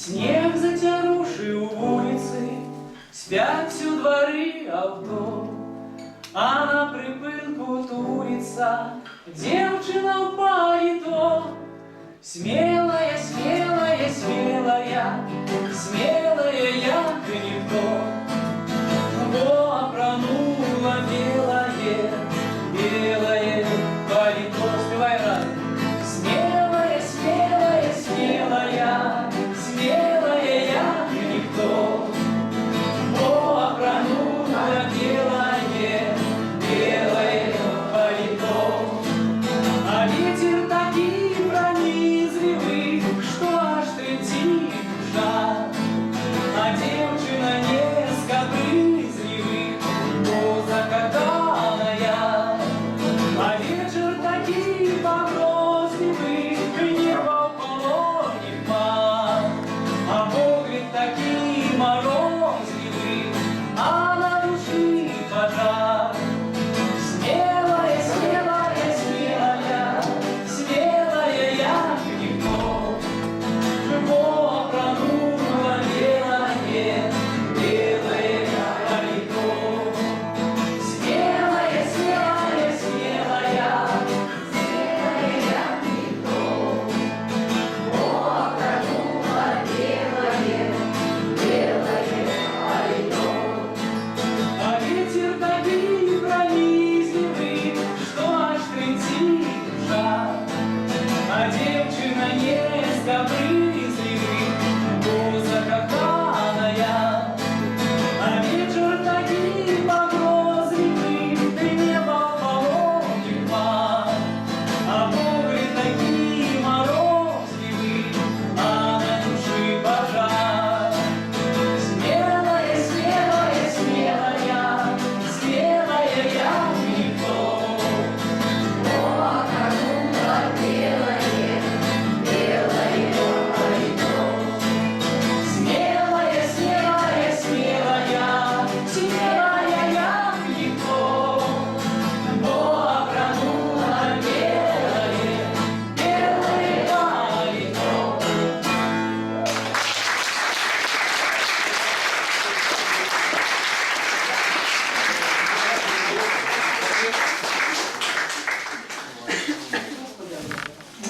Снег затяруший у вулицы, спят всю дворы авто, а на припынку турится девчина в пальто. Смелая, смелая, смелая, смелая, як никто. Во опронула белое, белое пальто. Спевай раз. Смелая, смелая, смелая, смелая, як никто. Во опронула белое, белое пальто. А ветер такие пронизливый, что аж трепетит душа. А девчина не скобрызливых, но закатанная. А вечер такие погрозливый, небо полонит ман. А погляд такие морозливый, а на души пожар. Смелая, смелая, смелая, смелая, як никто. Во опронула белое, белое пальто. Смелая, смелая, смелая, смелая, як никто. Во опронула белое, белое пальто. А ветер такие пронизливый, что аж трепетит душа. А девчина не скобрызливый,